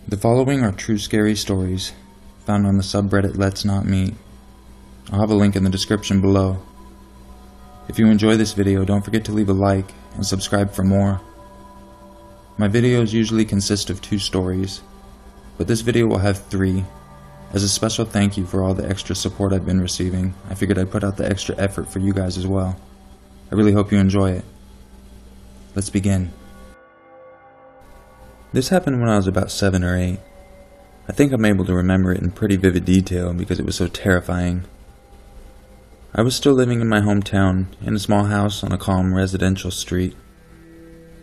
The following are true scary stories found on the subreddit Let's Not Meet. I'll have a link in the description below. If you enjoy this video, don't forget to leave a like and subscribe for more. My videos usually consist of 2 stories, but this video will have 3. As a special thank you for all the extra support I've been receiving, I figured I'd put out the extra effort for you guys as well. I really hope you enjoy it. Let's begin. This happened when I was about 7 or 8. I think I'm able to remember it in pretty vivid detail because it was so terrifying. I was still living in my hometown, in a small house on a calm residential street.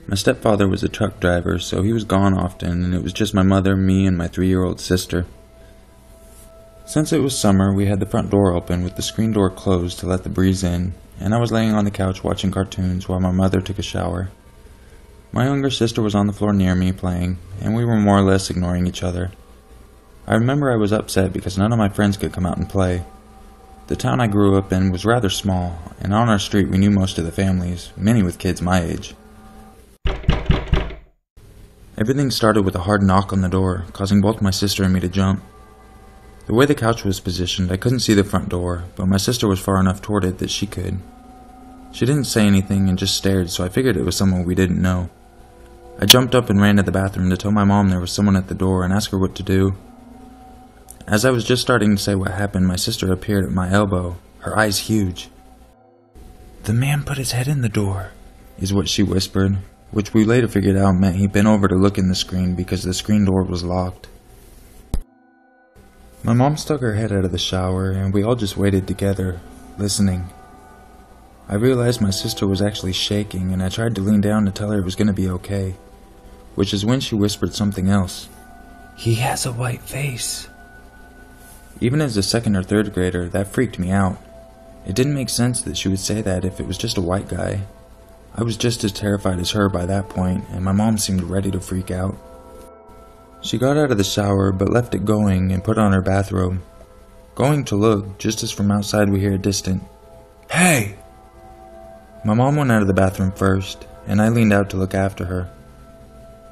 My stepfather was a truck driver, so he was gone often, and it was just my mother, me, and my 3-year-old sister. Since it was summer, we had the front door open with the screen door closed to let the breeze in, and I was laying on the couch watching cartoons while my mother took a shower. My younger sister was on the floor near me playing, and we were more or less ignoring each other. I remember I was upset because none of my friends could come out and play. The town I grew up in was rather small, and on our street we knew most of the families, many with kids my age. Everything started with a hard knock on the door, causing both my sister and me to jump. The way the couch was positioned, I couldn't see the front door, but my sister was far enough toward it that she could. She didn't say anything and just stared, so I figured it was someone we didn't know. I jumped up and ran to the bathroom to tell my mom there was someone at the door and ask her what to do. As I was just starting to say what happened, my sister appeared at my elbow, her eyes huge. "The man put his head in the door," is what she whispered, which we later figured out meant he bent over to look in the screen because the screen door was locked. My mom stuck her head out of the shower and we all just waited together, listening. I realized my sister was actually shaking and I tried to lean down to tell her it was going to be okay, which is when she whispered something else. "He has a white face." Even as a 2nd or 3rd grader, that freaked me out. It didn't make sense that she would say that if it was just a white guy. I was just as terrified as her by that point, and my mom seemed ready to freak out. She got out of the shower, but left it going and put on her bathrobe. Going to look, just as from outside we hear a distant, "Hey!" My mom went out of the bathroom first, and I leaned out to look after her.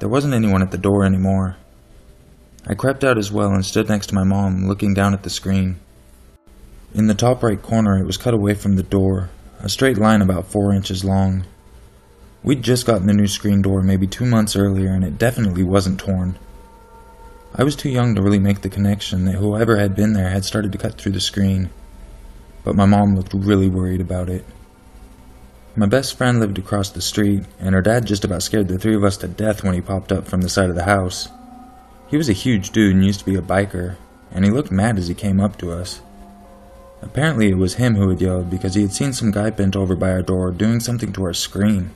There wasn't anyone at the door anymore. I crept out as well and stood next to my mom, looking down at the screen. In the top right corner, it was cut away from the door, a straight line about 4 inches long. We'd just gotten the new screen door maybe 2 months earlier, and it definitely wasn't torn. I was too young to really make the connection that whoever had been there had started to cut through the screen, but my mom looked really worried about it. My best friend lived across the street, and her dad just about scared the 3 of us to death when he popped up from the side of the house. He was a huge dude and used to be a biker, and he looked mad as he came up to us. Apparently it was him who had yelled because he had seen some guy bent over by our door doing something to our screen.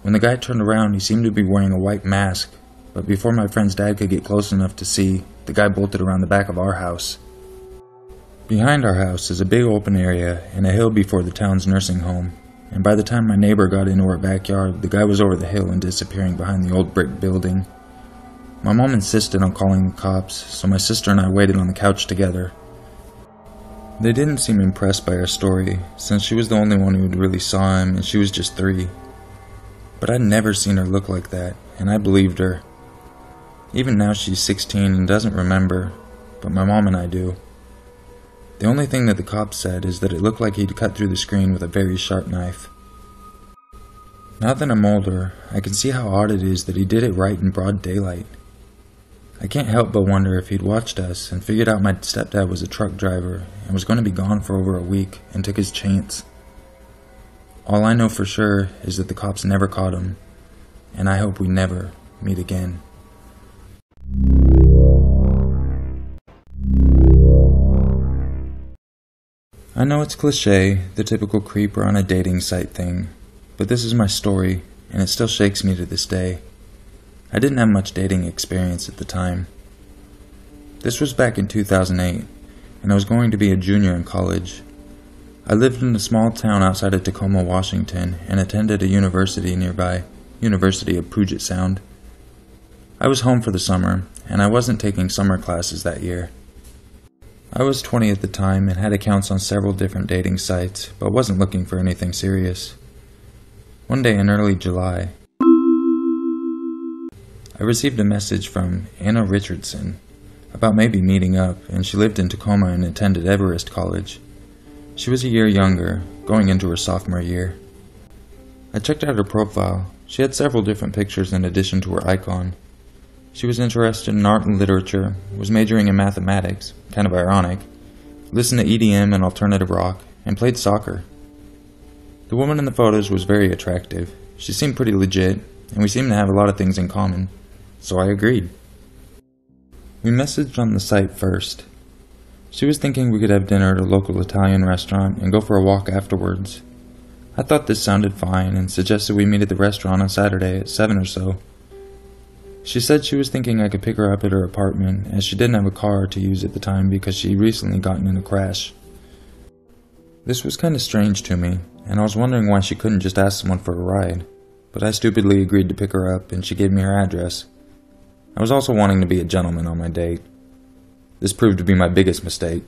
When the guy turned around, he seemed to be wearing a white mask, but before my friend's dad could get close enough to see, the guy bolted around the back of our house. Behind our house is a big open area and a hill before the town's nursing home, and by the time my neighbor got into our backyard, the guy was over the hill and disappearing behind the old brick building. My mom insisted on calling the cops, so my sister and I waited on the couch together. They didn't seem impressed by our story, since she was the only one who really saw him and she was just 3. But I'd never seen her look like that, and I believed her. Even now she's 16 and doesn't remember, but my mom and I do. The only thing that the cops said is that it looked like he'd cut through the screen with a very sharp knife. Now that I'm older, I can see how odd it is that he did it right in broad daylight. I can't help but wonder if he'd watched us and figured out my stepdad was a truck driver and was going to be gone for over a week and took his chance. All I know for sure is that the cops never caught him, and I hope we never meet again. I know it's cliché, the typical creeper on a dating site thing, but this is my story, and it still shakes me to this day. I didn't have much dating experience at the time. This was back in 2008, and I was going to be a junior in college. I lived in a small town outside of Tacoma, Washington, and attended a university nearby, University of Puget Sound. I was home for the summer, and I wasn't taking summer classes that year. I was 20 at the time and had accounts on several different dating sites, but wasn't looking for anything serious. One day in early July, I received a message from Anna Richardson about maybe meeting up, and she lived in Tacoma and attended Everest College. She was a year younger, going into her sophomore year. I checked out her profile. She had several different pictures in addition to her icon. She was interested in art and literature, was majoring in mathematics, kind of ironic, listened to EDM and alternative rock, and played soccer. The woman in the photos was very attractive. She seemed pretty legit, and we seemed to have a lot of things in common, so I agreed. We messaged on the site first. She was thinking we could have dinner at a local Italian restaurant and go for a walk afterwards. I thought this sounded fine and suggested we meet at the restaurant on Saturday at 7 or so. She said she was thinking I could pick her up at her apartment, as she didn't have a car to use at the time because she'd recently gotten in a crash. This was kind of strange to me, and I was wondering why she couldn't just ask someone for a ride, but I stupidly agreed to pick her up and she gave me her address. I was also wanting to be a gentleman on my date. This proved to be my biggest mistake.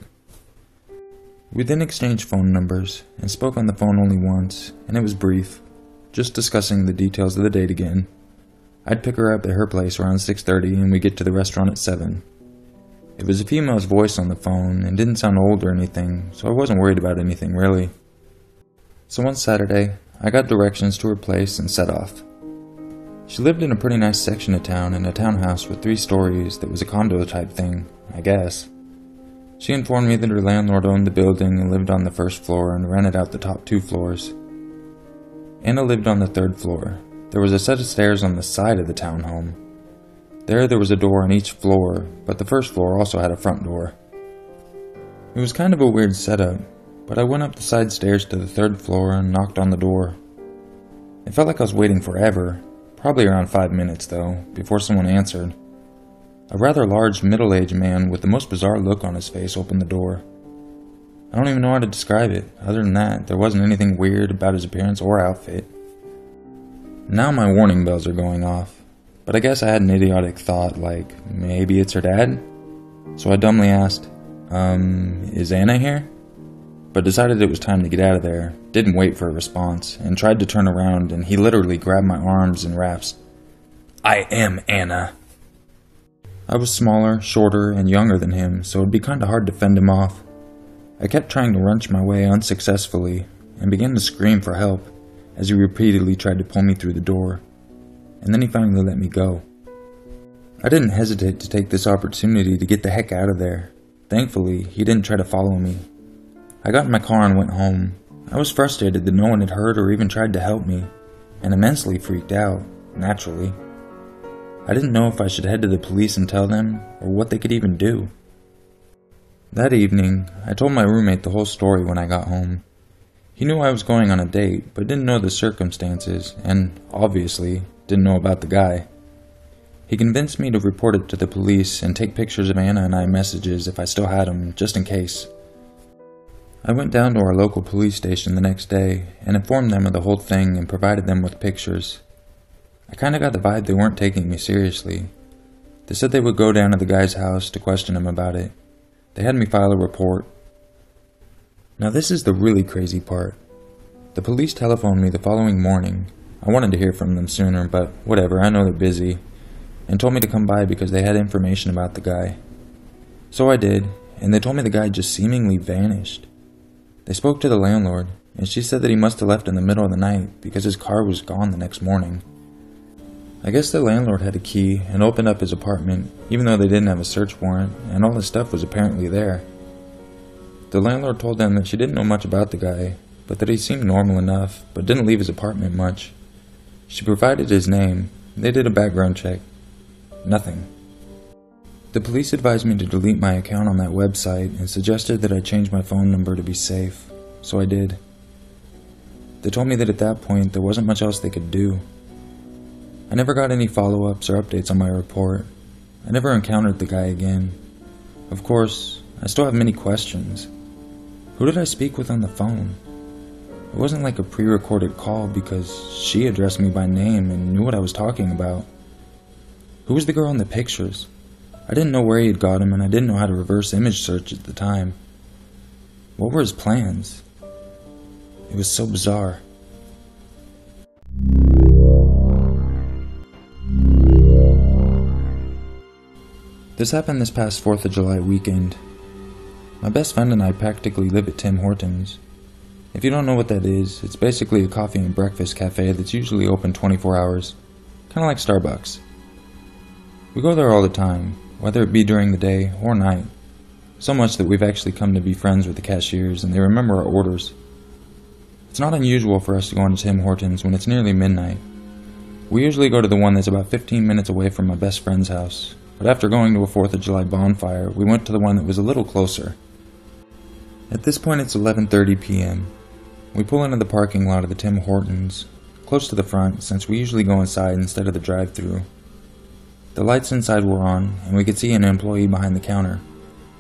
We then exchanged phone numbers and spoke on the phone only once, and it was brief, just discussing the details of the date again. I'd pick her up at her place around 6:30 and we'd get to the restaurant at 7. It was a female's voice on the phone and didn't sound old or anything, so I wasn't worried about anything really. So one Saturday, I got directions to her place and set off. She lived in a pretty nice section of town in a townhouse with 3 stories that was a condo type thing, I guess. She informed me that her landlord owned the building and lived on the first floor and rented out the top 2 floors. Anna lived on the 3rd floor. There was a set of stairs on the side of the townhome. There was a door on each floor, but the first floor also had a front door. It was kind of a weird setup, but I went up the side stairs to the 3rd floor and knocked on the door. It felt like I was waiting forever, probably around 5 minutes though, before someone answered. A rather large, middle-aged man with the most bizarre look on his face opened the door. I don't even know how to describe it. Other than that, there wasn't anything weird about his appearance or outfit. Now my warning bells are going off, but I guess I had an idiotic thought like, maybe it's her dad? So I dumbly asked, is Anna here? But decided it was time to get out of there, didn't wait for a response, and tried to turn around, and he literally grabbed my arms and raps, "I am Anna." I was smaller, shorter, and younger than him, so it'd be kinda hard to fend him off. I kept trying to wrench my way unsuccessfully, and began to scream for help, as he repeatedly tried to pull me through the door, and then he finally let me go. I didn't hesitate to take this opportunity to get the heck out of there. Thankfully, he didn't try to follow me. I got in my car and went home. I was frustrated that no one had heard or even tried to help me, and immensely freaked out, naturally. I didn't know if I should head to the police and tell them, or what they could even do. That evening, I told my roommate the whole story when I got home. He knew I was going on a date, but didn't know the circumstances, and, obviously, didn't know about the guy. He convinced me to report it to the police and take pictures of Anna and I messages if I still had them, just in case. I went down to our local police station the next day and informed them of the whole thing and provided them with pictures. I kinda got the vibe they weren't taking me seriously. They said they would go down to the guy's house to question him about it. They had me file a report. Now this is the really crazy part. The police telephoned me the following morning. I wanted to hear from them sooner, but whatever, I know they're busy, and told me to come by because they had information about the guy. So I did, and they told me the guy just seemingly vanished. They spoke to the landlord, and she said that he must have left in the middle of the night because his car was gone the next morning. I guess the landlord had a key and opened up his apartment, even though they didn't have a search warrant, and all his stuff was apparently there. The landlord told them that she didn't know much about the guy, but that he seemed normal enough, but didn't leave his apartment much. She provided his name. They did a background check. Nothing. The police advised me to delete my account on that website and suggested that I change my phone number to be safe, so I did. They told me that at that point there wasn't much else they could do. I never got any follow-ups or updates on my report. I never encountered the guy again. Of course, I still have many questions. Who did I speak with on the phone? It wasn't like a pre-recorded call because she addressed me by name and knew what I was talking about. Who was the girl in the pictures? I didn't know where he had got him, and I didn't know how to reverse image search at the time. What were his plans? It was so bizarre. This happened this past 4th of July weekend. My best friend and I practically live at Tim Hortons. If you don't know what that is, it's basically a coffee and breakfast cafe that's usually open 24 hours, kind of like Starbucks. We go there all the time, whether it be during the day or night, so much that we've actually come to be friends with the cashiers and they remember our orders. It's not unusual for us to go into Tim Hortons when it's nearly midnight. We usually go to the one that's about 15 minutes away from my best friend's house, but after going to a 4th of July bonfire, we went to the one that was a little closer. At this point it's 11:30 p.m. We pull into the parking lot of the Tim Hortons, close to the front since we usually go inside instead of the drive-thru. The lights inside were on and we could see an employee behind the counter,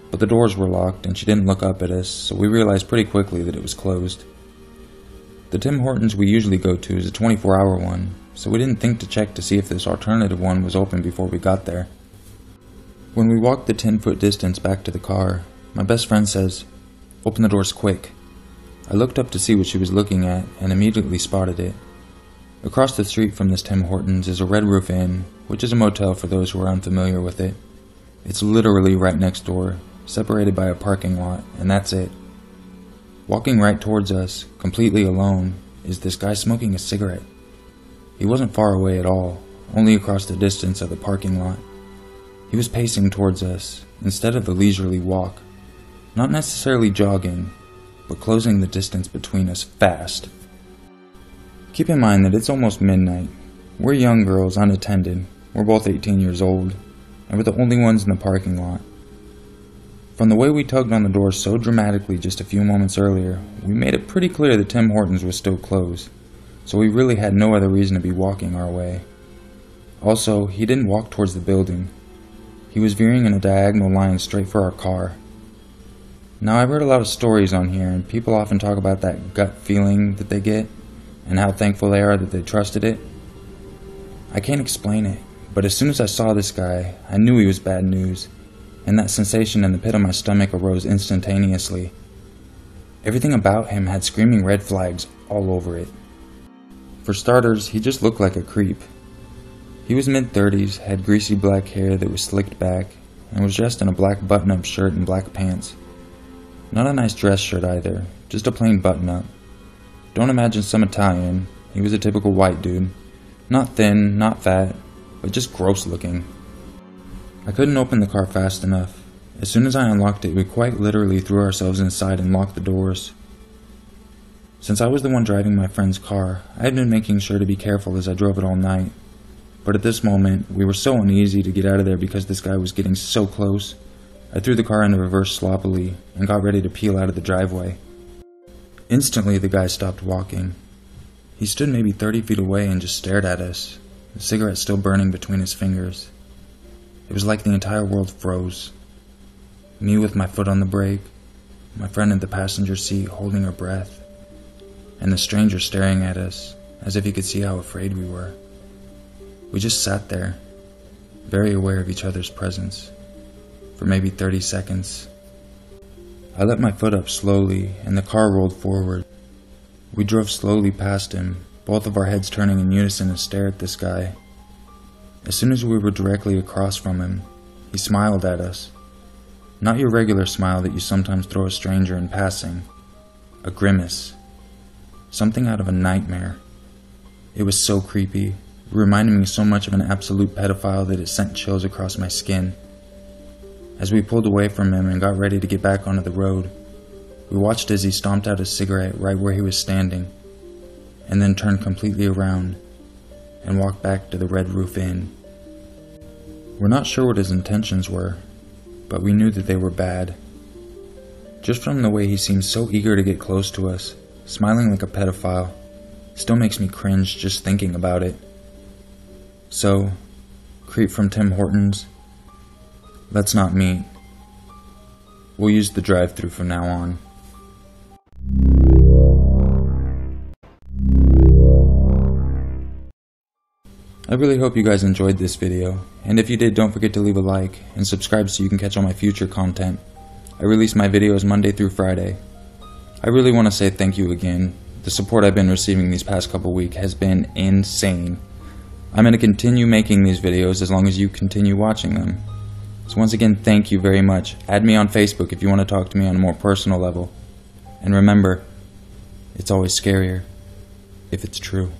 but the doors were locked and she didn't look up at us, so we realized pretty quickly that it was closed. The Tim Hortons we usually go to is a 24-hour one, so we didn't think to check to see if this alternative one was open before we got there. When we walked the 10-foot distance back to the car, my best friend says, "Open the doors quick." I looked up to see what she was looking at and immediately spotted it. Across the street from this Tim Hortons is a Red Roof Inn, which is a motel for those who are unfamiliar with it. It's literally right next door, separated by a parking lot, and that's it. Walking right towards us, completely alone, is this guy smoking a cigarette. He wasn't far away at all, only across the distance of the parking lot. He was pacing towards us, instead of the leisurely walk. Not necessarily jogging, but closing the distance between us fast. Keep in mind that it's almost midnight. We're young girls, unattended. We're both 18 years old, and we're the only ones in the parking lot. From the way we tugged on the door so dramatically just a few moments earlier, we made it pretty clear that Tim Hortons was still closed, so we really had no other reason to be walking our way. Also, he didn't walk towards the building. He was veering in a diagonal line straight for our car. Now, I've heard a lot of stories on here, and people often talk about that gut feeling that they get, and how thankful they are that they trusted it. I can't explain it, but as soon as I saw this guy, I knew he was bad news, and that sensation in the pit of my stomach arose instantaneously. Everything about him had screaming red flags all over it. For starters, he just looked like a creep. He was mid-30s, had greasy black hair that was slicked back, and was dressed in a black button-up shirt and black pants. Not a nice dress shirt either, just a plain button-up. Don't imagine some Italian. He was a typical white dude. Not thin, not fat, but just gross looking. I couldn't open the car fast enough. As soon as I unlocked it, we quite literally threw ourselves inside and locked the doors. Since I was the one driving my friend's car, I had been making sure to be careful as I drove it all night. But at this moment, we were so uneasy to get out of there because this guy was getting so close. I threw the car into reverse sloppily and got ready to peel out of the driveway. Instantly, the guy stopped walking. He stood maybe 30 feet away and just stared at us, the cigarette still burning between his fingers. It was like the entire world froze. Me with my foot on the brake, my friend in the passenger seat holding her breath, and the stranger staring at us as if he could see how afraid we were. We just sat there, very aware of each other's presence, for maybe 30 seconds. I let my foot up slowly and the car rolled forward. We drove slowly past him, both of our heads turning in unison to stare at this guy. As soon as we were directly across from him, he smiled at us. Not your regular smile that you sometimes throw a stranger in passing. A grimace. Something out of a nightmare. It was so creepy. It reminded me so much of an absolute pedophile that it sent chills across my skin. As we pulled away from him and got ready to get back onto the road, we watched as he stomped out his cigarette right where he was standing, and then turned completely around and walked back to the Red Roof Inn. We're not sure what his intentions were, but we knew that they were bad. Just from the way he seemed so eager to get close to us, smiling like a pedophile, still makes me cringe just thinking about it. So, creep from Tim Hortons, let's not meet. We'll use the drive-thru from now on. I really hope you guys enjoyed this video, and if you did, don't forget to leave a like and subscribe so you can catch all my future content. I release my videos Monday through Friday. I really want to say thank you again. The support I've been receiving these past couple weeks has been insane. I'm going to continue making these videos as long as you continue watching them. So once again, thank you very much. Add me on Facebook if you want to talk to me on a more personal level. And remember, it's always scarier if it's true.